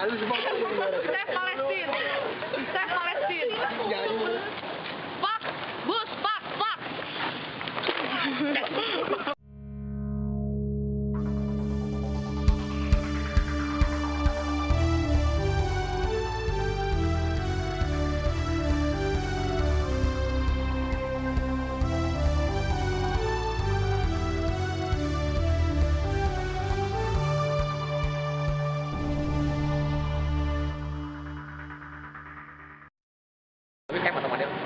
Save Palestine! Save Palestine! Fuck! Bus! Fuck! Fuck!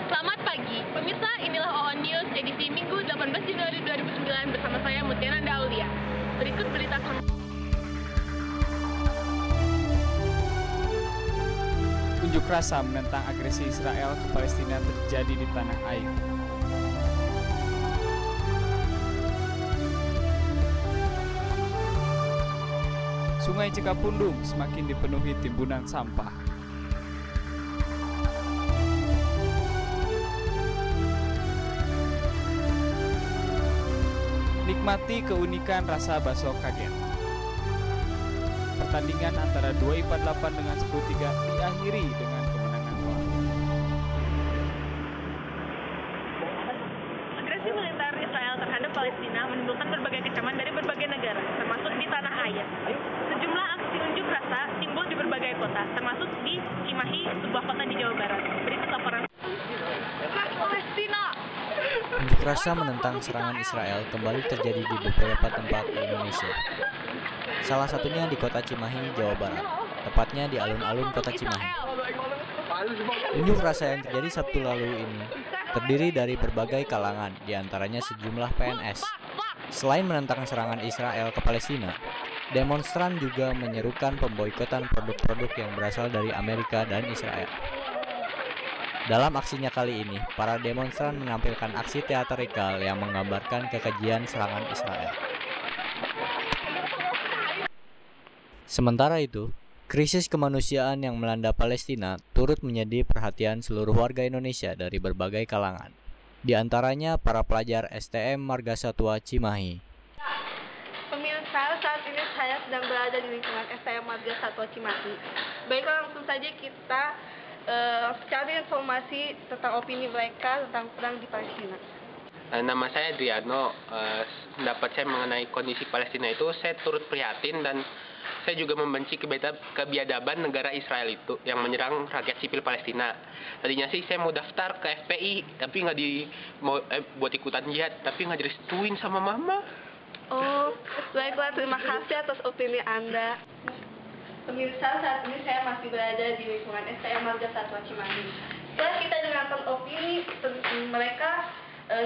Selamat pagi, pemirsa, inilah OON News edisi Minggu 18 Januari 2009 bersama saya Mutiara Daulia. Berikut berita Unjuk rasa menentang agresi Israel ke Palestina terjadi di tanah air. Sungai Cikapundung semakin dipenuhi timbunan sampah. Nikmati keunikan rasa bakso kaget. Pertandingan antara 248 dengan 10-3 diakhiri dengan kemenangan telak. Agresi militer Israel terhadap Palestina menimbulkan berbagai kecaman dari berbagai negara, termasuk di tanah air. Sejumlah aksi unjuk rasa timbul di berbagai kota, termasuk di Cimahi, sebuah kota di Jawa Barat. Berikut laporan. Palestina! Unjuk rasa menentang serangan Israel kembali terjadi di beberapa tempat di Indonesia. Salah satunya di kota Cimahi, Jawa Barat, tepatnya di alun-alun kota Cimahi. Unjuk rasa yang terjadi Sabtu lalu ini terdiri dari berbagai kalangan, diantaranya sejumlah PNS. Selain menentang serangan Israel ke Palestina, demonstran juga menyerukan pemboikotan produk-produk yang berasal dari Amerika dan Israel. Dalam aksinya kali ini, para demonstran menampilkan aksi teatrikal yang menggambarkan kekejian serangan Israel. Sementara itu, krisis kemanusiaan yang melanda Palestina turut menjadi perhatian seluruh warga Indonesia dari berbagai kalangan. Di antaranya para pelajar STM Marga Satwa Cimahi. Pemirsa, saat ini saya sedang berada di lingkungan STM Marga Satwa Cimahi. Baiklah, langsung saja kita cari informasi tentang opini mereka tentang perang di Palestina. Nama saya Adriano. Pendapat saya mengenai kondisi Palestina itu, saya turut prihatin dan saya juga membenci kebiadaban negara Israel itu yang menyerang rakyat sipil Palestina. Tadinya sih saya mau daftar ke FPI, tapi buat ikutan jihad, tapi nggak direstuin sama mama. Oh, baiklah, terima kasih atas opini Anda. Pemirsa, saat ini saya masih berada di lingkungan STM Marga Satwa Cimahi. Setelah kita dengarkan opini mereka,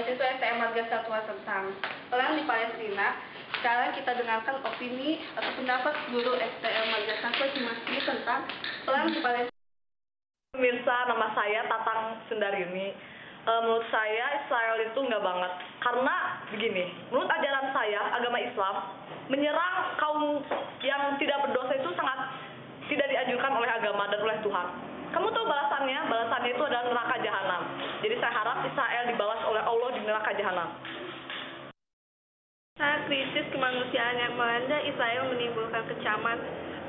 siswa STM Marga Satwa tentang perang di Palestina, sekarang kita dengarkan opini atau pendapat guru STM Marga Satwa Cimahi tentang perang di Palestina. Pemirsa, nama saya Tatang Sundaryuni. Menurut saya Israel itu nggak banget. Karena begini, menurut ajaran saya, agama Islam, menyerang kaum yang tidak berdosa itu sangat tidak dianjurkan oleh agama dan oleh Tuhan. Kamu tahu balasannya? Balasannya itu adalah neraka jahanam. Jadi saya harap Israel dibalas oleh Allah di neraka jahanam. Saat krisis kemanusiaan yang melanda Israel menimbulkan kecaman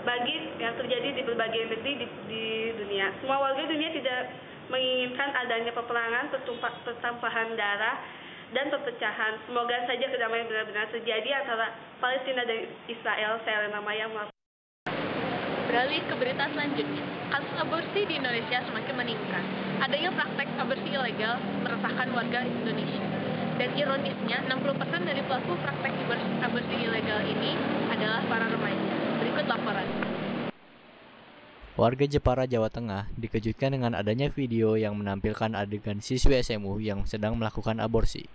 bagi yang terjadi di berbagai negeri di dunia. Semua warga dunia tidak menginginkan adanya peperangan, pertumpahan darah, dan perpecahan. Semoga saja kedamaian benar-benar terjadi antara Palestina dan Israel. Saya Lena Maya. Beralih ke berita selanjutnya, kasus aborsi di Indonesia semakin meningkat. Adanya praktek aborsi ilegal meresahkan warga Indonesia. Dan ironisnya, 60% dari pelaku praktek aborsi ilegal ini adalah para remaja. Berikut laporan. Warga Jepara, Jawa Tengah dikejutkan dengan adanya video yang menampilkan adegan siswi SMU yang sedang melakukan aborsi.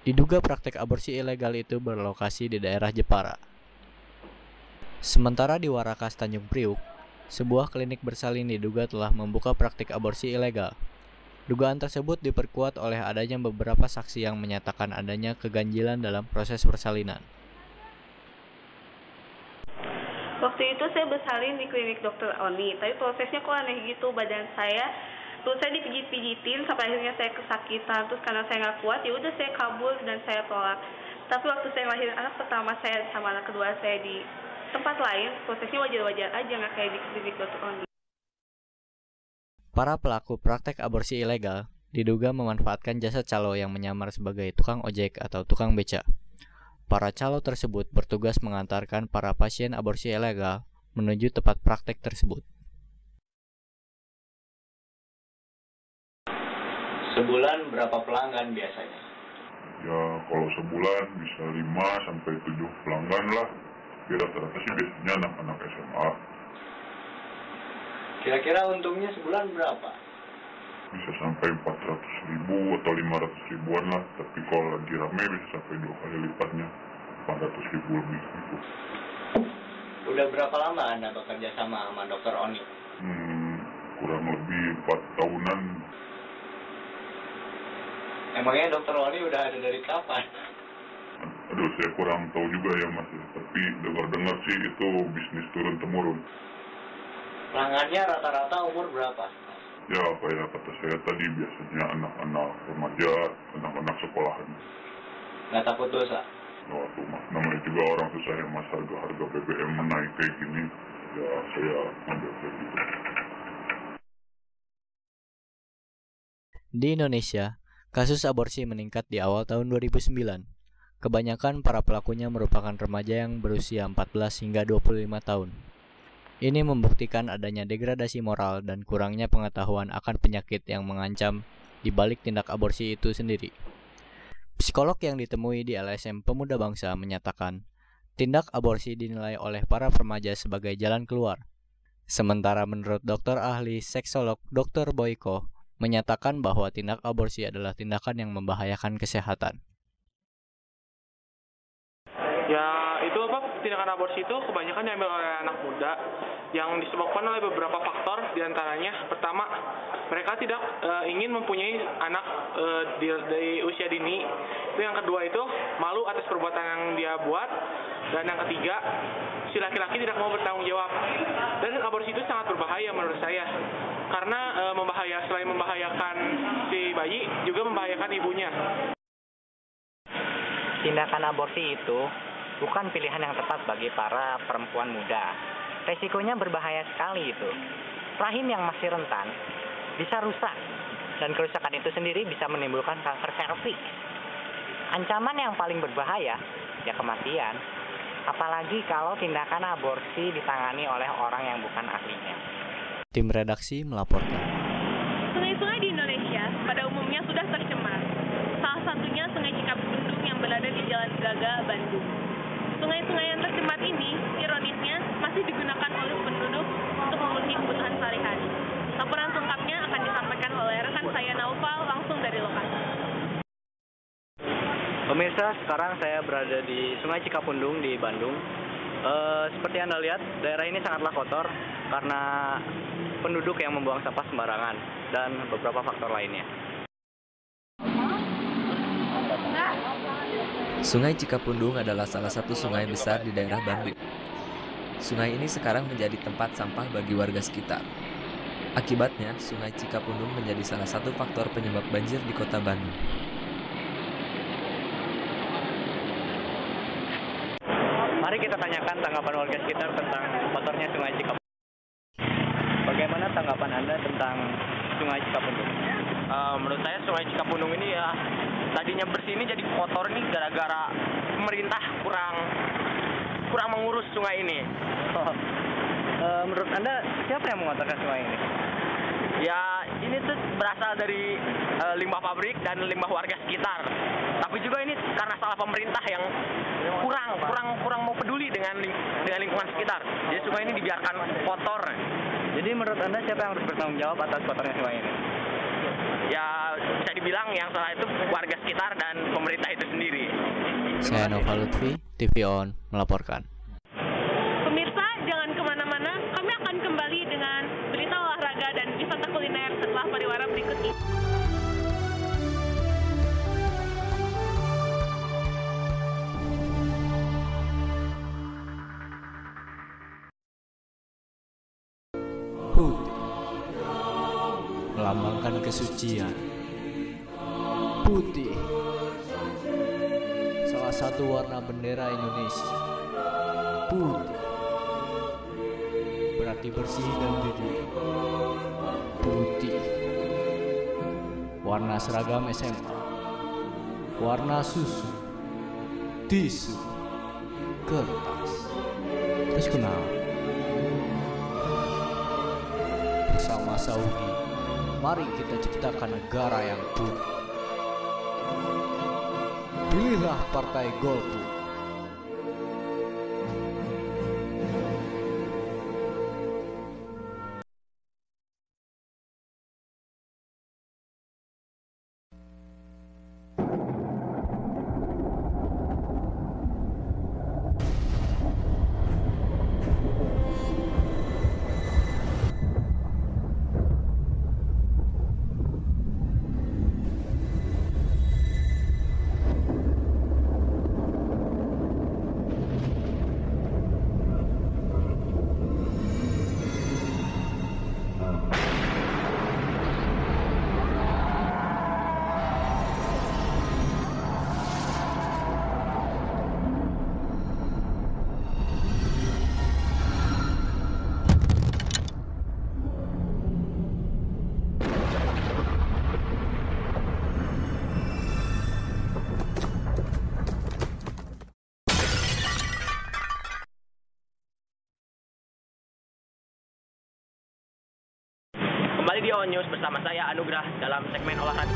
Diduga praktek aborsi ilegal itu berlokasi di daerah Jepara. Sementara di Warakas, Tanjung Priuk, sebuah klinik bersalin diduga telah membuka praktik aborsi ilegal. Dugaan tersebut diperkuat oleh adanya beberapa saksi yang menyatakan adanya keganjilan dalam proses persalinan. Waktu itu saya bersalin di klinik Dokter Oni, tapi prosesnya kok aneh gitu. Badan saya, terus saya dipijit-pijitin sampai akhirnya saya kesakitan. Terus karena saya nggak kuat, ya udah saya kabur dan saya tolak. Tapi waktu saya ngelahirin anak pertama saya sama anak kedua saya tempat lain prosesnya wajar-wajar aja, nggak kayak di klinik.oni. Para pelaku praktek aborsi ilegal diduga memanfaatkan jasa calo yang menyamar sebagai tukang ojek atau tukang beca. Para calo tersebut bertugas mengantarkan para pasien aborsi ilegal menuju tempat praktek tersebut. Sebulan berapa pelanggan biasanya? Ya kalau sebulan bisa 5-7 pelanggan lah. Ya, rata-rata sih biasanya anak-anak SMA. Kira-kira untungnya sebulan berapa? Bisa sampai 400.000 atau 500.000-an lah. Tapi kalau lagi rame bisa sampai 2 kali lipatnya, 400.000 lebih gitu. Udah berapa lama Anda bekerja sama Dr. Oni? Kurang lebih 4 tahunan. Emangnya Dr. Oni udah ada dari kapan? Aduh, saya kurang tahu juga ya Mas. Tapi dengar-dengar sih itu bisnis turun-temurun. Pelanggannya rata-rata umur berapa? Ya, kayak kata saya tadi, biasanya anak-anak remaja, anak-anak sekolahan. Nggak takut dosa? Nah, tuh Mas, namanya juga orang susah ya Mas, harga BBM menaik kayak gini. Ya, saya ambil kayak gitu. Di Indonesia, kasus aborsi meningkat di awal tahun 2009. Kebanyakan para pelakunya merupakan remaja yang berusia 14 hingga 25 tahun. Ini membuktikan adanya degradasi moral dan kurangnya pengetahuan akan penyakit yang mengancam di balik tindak aborsi itu sendiri. Psikolog yang ditemui di LSM Pemuda Bangsa menyatakan, tindak aborsi dinilai oleh para remaja sebagai jalan keluar. Sementara menurut dokter ahli seksolog Dr. Boyko, menyatakan bahwa tindak aborsi adalah tindakan yang membahayakan kesehatan. Ya, itu tindakan aborsi itu kebanyakan diambil oleh anak muda yang disebabkan oleh beberapa faktor, diantaranya pertama, mereka tidak ingin mempunyai anak di usia dini. Itu yang kedua itu malu atas perbuatan yang dia buat, dan yang ketiga, si laki-laki tidak mau bertanggung jawab. Dan aborsi itu sangat berbahaya menurut saya, karena selain membahayakan si bayi, juga membahayakan ibunya. Tindakan aborsi itu bukan pilihan yang tepat bagi para perempuan muda. Resikonya berbahaya sekali itu. Rahim yang masih rentan bisa rusak, dan kerusakan itu sendiri bisa menimbulkan kanker serviks. Ancaman yang paling berbahaya ya kematian, apalagi kalau tindakan aborsi ditangani oleh orang yang bukan ahlinya. Tim redaksi melaporkan. Sungai-sungai di Indonesia pada umumnya sudah tercemar. Salah satunya Sungai Cikapundung yang berada di Jalan Gaga, Bandung. Sungai-sungai yang tercemar ini, ironisnya, masih digunakan oleh penduduk untuk memenuhi kebutuhan sehari-hari. Laporan lengkapnya akan disampaikan oleh rekan saya Naufal langsung dari lokasi. Pemirsa, sekarang saya berada di Sungai Cikapundung di Bandung. Seperti Anda lihat, daerah ini sangatlah kotor karena penduduk yang membuang sampah sembarangan dan beberapa faktor lainnya. Sungai Cikapundung adalah salah satu sungai besar di daerah Bandung. Sungai ini sekarang menjadi tempat sampah bagi warga sekitar. Akibatnya, Sungai Cikapundung menjadi salah satu faktor penyebab banjir di kota Bandung. Mari kita tanyakan tanggapan warga sekitar tentang kotornya Sungai Cikapundung. Bagaimana tanggapan Anda tentang Sungai Cikapundung? Menurut saya Sungai Cikapundung ini ya tadinya bersih, ini jadi kotor nih gara-gara pemerintah kurang mengurus sungai ini. Menurut Anda siapa yang mengotorkan sungai ini? Ya ini tuh berasal dari limbah pabrik dan limbah warga sekitar. Tapi juga ini karena salah pemerintah yang kurang mau peduli dengan lingkungan sekitar. Jadi sungai ini dibiarkan kotor. Jadi menurut Anda siapa yang harus bertanggung jawab atas kotornya sungai ini? Ya bisa dibilang yang salah itu warga sekitar dan pemerintah itu sendiri. Saya Nova Lutfi, TV On melaporkan. Pemirsa, jangan kemana-mana, kami akan kembali dengan berita olahraga dan wisata kuliner setelah pariwara berikut ini. Putih melambangkan kesucian. Putih, salah satu warna bendera Indonesia. Putih berarti bersih dan jujur. Putih, warna seragam SMA. Warna susu, tisu, kertas. Terus kenal. Bersama Saudi, mari kita ciptakan negara yang putih. Pilihlah Partai Golput. Kembali di On News bersama saya Anugrah dalam segmen olahraga.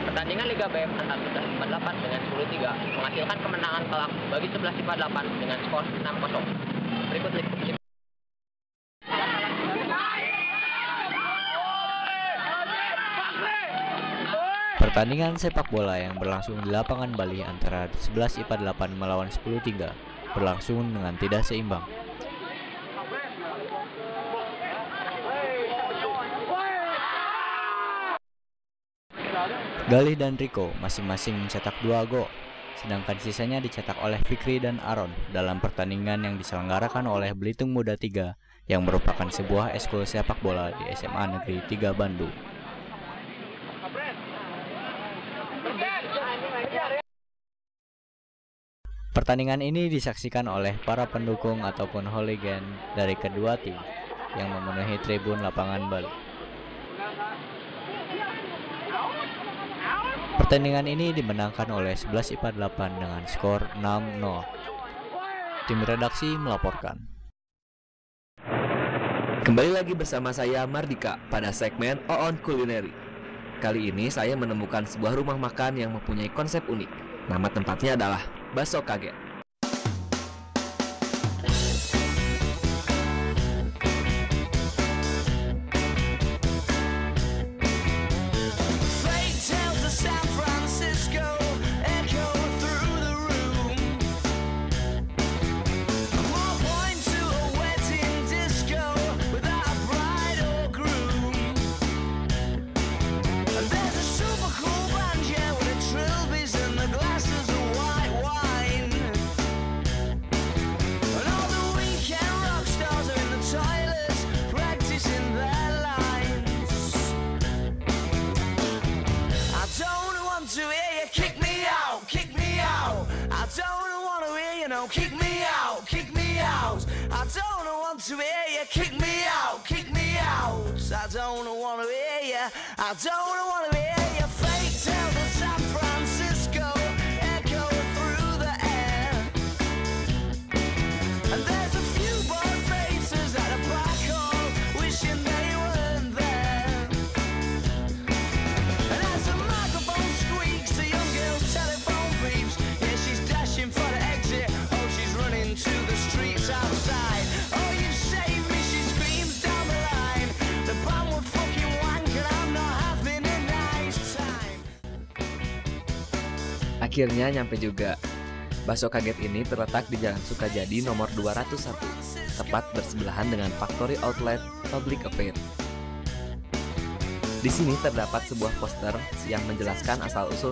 Pertandingan Liga BM antara 11 IPA 8 dengan 10 3 menghasilkan kemenangan telak bagi 11 IPA 8 dengan skor 6-0. Berikut liputan. Pertandingan sepak bola yang berlangsung di lapangan Bali antara 11 IPA 8 melawan 10 3 berlangsung dengan tidak seimbang. Galih dan Riko masing-masing mencetak 2 gol, sedangkan sisanya dicetak oleh Fikri dan Aron dalam pertandingan yang diselenggarakan oleh Belitung Muda 3 yang merupakan sebuah ekskul sepak bola di SMA Negeri 3 Bandung. Pertandingan ini disaksikan oleh para pendukung ataupun hooligan dari kedua tim yang memenuhi tribun lapangan Bali. Pertandingan ini dimenangkan oleh 11 IPA 8 dengan skor 6-0. Tim redaksi melaporkan. Kembali lagi bersama saya Mardika pada segmen On Culinary. Kali ini saya menemukan sebuah rumah makan yang mempunyai konsep unik. Nama tempatnya adalah Bakso Kaget. Kick me out, kick me out. I don't want to hear you. Kick me out, kick me out. I don't want to hear you. I don't want to hear you. Fake tales of San Francisco echo through the air. And there's a few bored faces at a black hole wishing they weren't there. And as the microphone squeaks, the young girl's telephone beeps. Yeah, she's dashing for the exit. To the streets outside. Oh, you saved me, she screams down the line. The band would fucking wank and I'm not having a nice time. Akhirnya nyampe juga. Bakso Kaget ini terletak di Jalan Sukajadi nomor 201, tepat bersebelahan dengan Factory Outlet Public Affair. Di sini terdapat sebuah poster yang menjelaskan asal-usul